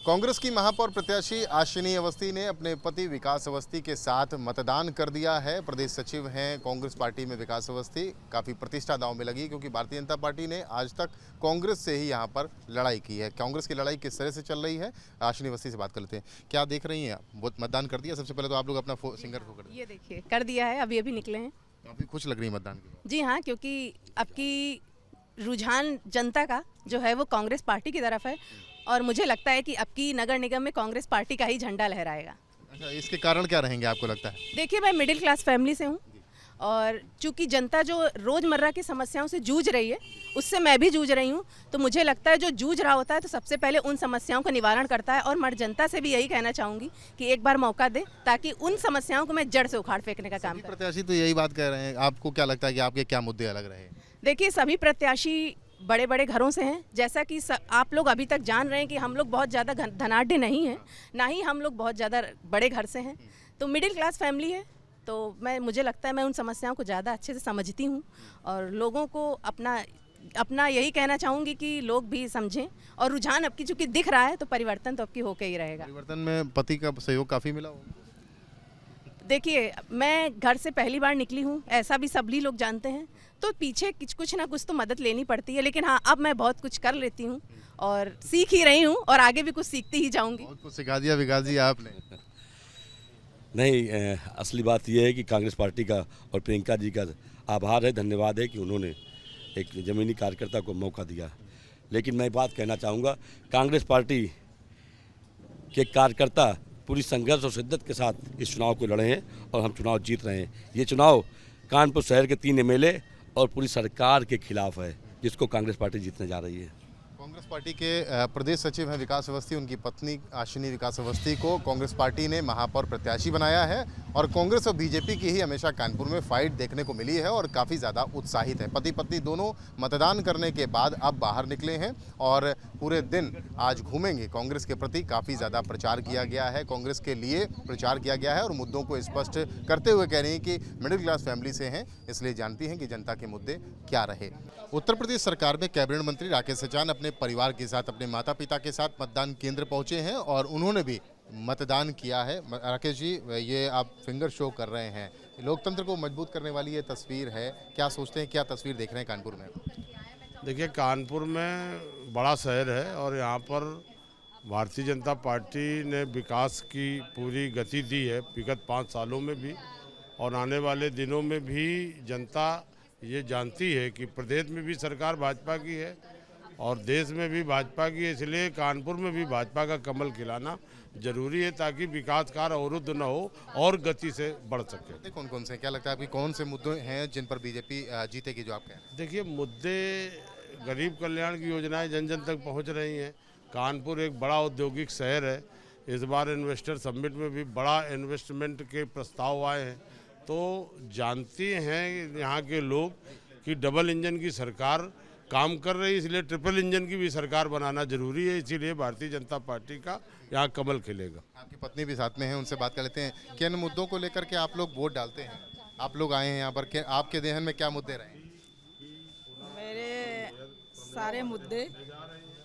कांग्रेस की महापौर प्रत्याशी आशिनी अवस्थी ने अपने पति विकास अवस्थी के साथ मतदान कर दिया है। प्रदेश सचिव हैं कांग्रेस पार्टी में विकास अवस्थी। काफ़ी प्रतिष्ठा दांव में लगी क्योंकि भारतीय जनता पार्टी ने आज तक कांग्रेस से ही यहां पर लड़ाई की है। कांग्रेस की लड़ाई किस तरह से चल रही है, आशिनी अवस्थी से बात कर लेते हैं। क्या देख रही हैं आप? वो मतदान कर दिया? सबसे पहले तो आप लोग अपना सिंगर को कर दिया। ये देखिए कर दिया है, अभी अभी निकले हैं। काफ़ी खुश लग रही है मतदान के बाद। जी हाँ, क्योंकि अब की रुझान जनता का जो है वो कांग्रेस पार्टी की तरफ है और मुझे लगता है कि अब की नगर निगम में कांग्रेस पार्टी का ही झंडा लहराएगा। अच्छा, इसके कारण क्या रहेंगे आपको लगता है? देखिए, मैं मिडिल क्लास फैमिली से हूँ और चूंकि जनता जो रोज़मर्रा की समस्याओं से जूझ रही है उससे मैं भी जूझ रही हूँ, तो मुझे लगता है जो जूझ रहा होता है तो सबसे पहले उन समस्याओं का निवारण करता है। और मैं जनता से भी यही कहना चाहूँगी कि एक बार मौका दे ताकि उन समस्याओं को मैं जड़ से उखाड़ फेंकने का काम करूँ। प्रत्याशी तो यही बात कह रहे हैं। आपको क्या लगता है कि आपके क्या मुद्दे अलग रहे? देखिए, सभी प्रत्याशी बड़े बड़े घरों से हैं। जैसा कि आप लोग अभी तक जान रहे हैं कि हम लोग बहुत ज़्यादा धनाढ्य नहीं हैं, ना ही हम लोग बहुत ज़्यादा बड़े घर से हैं, तो मिडिल क्लास फैमिली है। तो मुझे लगता है मैं उन समस्याओं को ज़्यादा अच्छे से समझती हूँ और लोगों को अपना यही कहना चाहूँगी कि लोग भी समझें। और रुझान अब की चूँकि दिख रहा है तो परिवर्तन तो अब की होकर ही रहेगा। परिवर्तन में पति का सहयोग काफ़ी मिला होगा। देखिए, मैं घर से पहली बार निकली हूँ, ऐसा भी सभी लोग जानते हैं, तो पीछे कुछ ना कुछ तो मदद लेनी पड़ती है। लेकिन हाँ, अब मैं बहुत कुछ कर लेती हूँ और सीख ही रही हूँ और आगे भी कुछ सीखती ही जाऊँगी। बहुत कुछ सिखा दिया विकास जी आपने। नहीं, असली बात यह है कि कांग्रेस पार्टी का और प्रियंका जी का आभार है, धन्यवाद है कि उन्होंने एक ज़मीनी कार्यकर्ता को मौका दिया। लेकिन मैं बात कहना चाहूँगा, कांग्रेस पार्टी के कार्यकर्ता पूरी संघर्ष और शिद्दत के साथ इस चुनाव को लड़े हैं और हम चुनाव जीत रहे हैं। ये चुनाव कानपुर शहर के 3 एमएलए और पूरी सरकार के खिलाफ है, जिसको कांग्रेस पार्टी जीतने जा रही है। कांग्रेस पार्टी के प्रदेश सचिव हैं विकास अवस्थी। उनकी पत्नी आशिनी विकास अवस्थी को कांग्रेस पार्टी ने महापौर प्रत्याशी बनाया है और कांग्रेस और बीजेपी की ही हमेशा कानपुर में फाइट देखने को मिली है और काफ़ी ज़्यादा उत्साहित है। पति पत्नी दोनों मतदान करने के बाद अब बाहर निकले हैं और पूरे दिन आज घूमेंगे। कांग्रेस के प्रति काफ़ी ज़्यादा प्रचार किया गया है, कांग्रेस के लिए प्रचार किया गया है और मुद्दों को स्पष्ट करते हुए कह रही हैं कि मिडिल क्लास फैमिली से हैं, इसलिए जानती हैं कि जनता के मुद्दे क्या रहे। उत्तर प्रदेश सरकार में कैबिनेट मंत्री राकेश सचान अपने परिवार के साथ, अपने माता पिता के साथ मतदान केंद्र पहुंचे हैं और उन्होंने भी मतदान किया है। राकेश जी, ये आप फिंगर शो कर रहे हैं, लोकतंत्र को मजबूत करने वाली ये तस्वीर है, क्या सोचते हैं, क्या तस्वीर देख रहे हैं कानपुर में? देखिए, कानपुर में बड़ा शहर है और यहाँ पर भारतीय जनता पार्टी ने विकास की पूरी गति दी है विगत 5 सालों में भी, और आने वाले दिनों में भी जनता ये जानती है कि प्रदेश में भी सरकार भाजपा की है और देश में भी भाजपा की है। इसलिए कानपुर में भी भाजपा का कमल खिलाना जरूरी है ताकि विकास कार्य अवरुद्ध न हो और गति से बढ़ सके। कौन कौन से, क्या लगता है आपकी कौन से मुद्दे हैं जिन पर बीजेपी जीतेगी, जो आप कह रहे हैं? देखिए, मुद्दे गरीब कल्याण की योजनाएं जन जन तक पहुंच रही हैं। कानपुर एक बड़ा औद्योगिक शहर है। इस बार इन्वेस्टर समिट में भी बड़ा इन्वेस्टमेंट के प्रस्ताव आए हैं। तो जानते हैं यहाँ के लोग कि डबल इंजन की सरकार काम कर रही है, इसलिए ट्रिपल इंजन की भी सरकार बनाना जरूरी है। इसीलिए भारतीय जनता पार्टी का यहाँ कमल खिलेगा। आपकी पत्नी भी साथ में है, उनसे बात कर लेते हैं। किन मुद्दों को लेकर के आप लोग वोट डालते हैं? आप लोग आए हैं यहाँ पर, आपके ध्यान में क्या मुद्दे रहे? मेरे सारे मुद्दे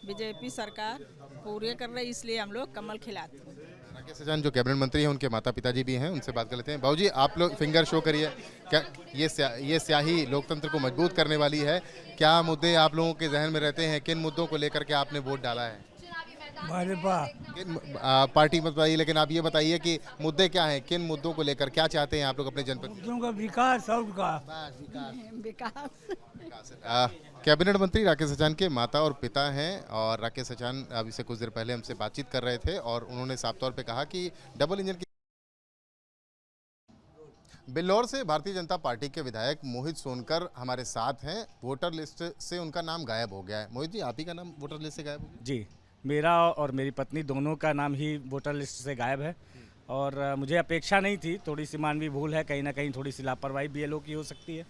बीजेपी सरकार पूरे कर रही, इसलिए हम लोग कमल खिलाते हैं। राकेश सचान जो कैबिनेट मंत्री हैं, उनके माता पिताजी भी हैं, उनसे बात कर लेते हैं। बाबूजी, आप लोग फिंगर शो करिए। क्या ये स्याही लोकतंत्र को मजबूत करने वाली है? क्या मुद्दे आप लोगों के जहन में रहते हैं? किन मुद्दों को लेकर के आपने वोट डाला है? किन पार्टी मत बताइए, लेकिन आप ये बताइए कि मुद्दे क्या हैं, किन मुद्दों को लेकर क्या चाहते हैं आप लोग अपने जनपद का विकास और विकास। कैबिनेट मंत्री राकेश सचान के माता और पिता हैं और राकेश सचान अभी से कुछ देर पहले हमसे बातचीत कर रहे थे और उन्होंने साफ तौर पे कहा कि डबल इंजन की। बिल्लौर से भारतीय जनता पार्टी के विधायक मोहित सोनकर हमारे साथ हैं। वोटर लिस्ट से उनका नाम गायब हो गया है। मोहित जी, आप ही का नाम वोटर लिस्ट से गायब हो गया? जी, मेरा और मेरी पत्नी दोनों का नाम ही वोटर लिस्ट से गायब है और मुझे अपेक्षा नहीं थी। थोड़ी सी मानवीय भूल है, कहीं ना कहीं थोड़ी सी लापरवाही बीएलओ की हो सकती है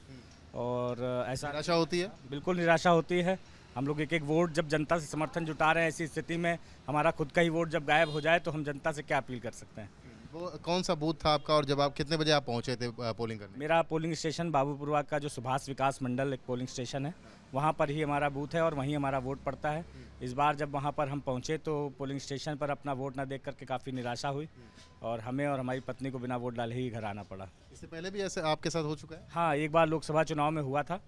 और ऐसा निराशा होती है। बिल्कुल निराशा होती है। हम लोग एक एक वोट जब जनता से समर्थन जुटा रहे हैं, ऐसी स्थिति में हमारा खुद का ही वोट जब गायब हो जाए तो हम जनता से क्या अपील कर सकते हैं। वो कौन सा बूथ था आपका और जब आप कितने बजे आप पहुंचे थे पोलिंग करने? मेरा पोलिंग स्टेशन बाबूपुरवा का जो सुभाष विकास मंडल एक पोलिंग स्टेशन है, वहाँ पर ही हमारा बूथ है और वहीं हमारा वोट पड़ता है। इस बार जब वहाँ पर हम पहुँचे तो पोलिंग स्टेशन पर अपना वोट ना देख करके काफ़ी निराशा हुई और हमें और हमारी पत्नी को बिना वोट डाले ही घर आना पड़ा। इससे पहले भी ऐसे आपके साथ हो चुका है? हाँ, एक बार लोकसभा चुनाव में हुआ था।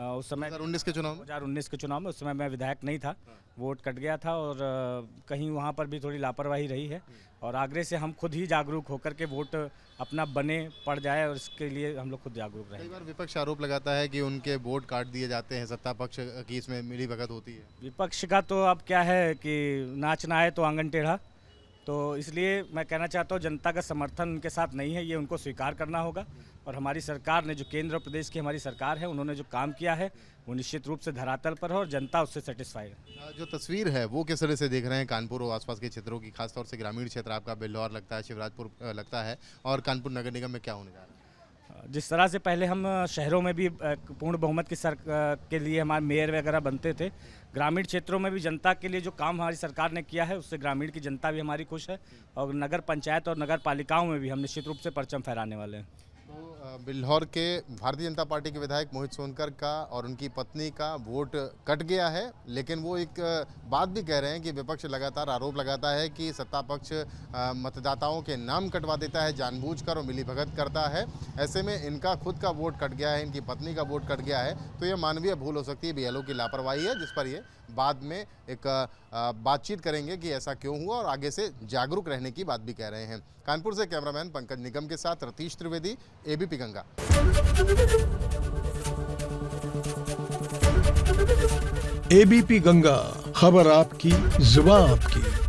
उस समय 2019 के चुनाव में? 2019 के चुनाव में, उस समय मैं विधायक नहीं था, वोट कट गया था और कहीं वहाँ पर भी थोड़ी लापरवाही रही है और आगरे से हम खुद ही जागरूक होकर के वोट अपना बने पड़ जाए और इसके लिए हम लोग खुद जागरूक कई रहें। बार विपक्ष आरोप लगाता है कि उनके वोट काट दिए जाते हैं, सत्ता पक्ष की इसमें मिली भगत होती है। विपक्ष का तो अब क्या है कि नाचना है तो आंगन टेढ़ा, तो इसलिए मैं कहना चाहता हूँ जनता का समर्थन उनके साथ नहीं है, ये उनको स्वीकार करना होगा और हमारी सरकार ने जो केंद्र और प्रदेश की हमारी सरकार है उन्होंने जो काम किया है वो निश्चित रूप से धरातल पर है और जनता उससे सेटिस्फाइड है। जो तस्वीर है वो किस तरह से देख रहे हैं कानपुर और आसपास के क्षेत्रों की, खासतौर से ग्रामीण क्षेत्र आपका बिल्हौर लगता है, शिवराजपुर लगता है, और कानपुर नगर निगम में क्या होने जा रहा है? जिस तरह से पहले हम शहरों में भी पूर्ण बहुमत की के लिए हमारे मेयर वगैरह बनते थे, ग्रामीण क्षेत्रों में भी जनता के लिए जो काम हमारी सरकार ने किया है उससे ग्रामीण की जनता भी हमारी खुश है और नगर पंचायत और नगर पालिकाओं में भी हम निश्चित रूप से परचम फहराने वाले हैं। तो बिल्हौर के भारतीय जनता पार्टी के विधायक मोहित सोनकर का और उनकी पत्नी का वोट कट गया है, लेकिन वो एक बात भी कह रहे हैं कि विपक्ष लगातार आरोप लगाता है कि सत्ता पक्ष मतदाताओं के नाम कटवा देता है जानबूझकर और मिलीभगत करता है। ऐसे में इनका खुद का वोट कट गया है, इनकी पत्नी का वोट कट गया है, तो ये मानवीय भूल हो सकती है, बीएलओ की लापरवाही है, जिस पर ये बाद में एक बातचीत करेंगे कि ऐसा क्यों हुआ और आगे से जागरूक रहने की बात भी कह रहे हैं। कानपुर से कैमरामैन पंकज निगम के साथ रतीश त्रिवेदी, एबीपी गंगा। एबीपी गंगा, खबर आपकी, जुबान आपकी।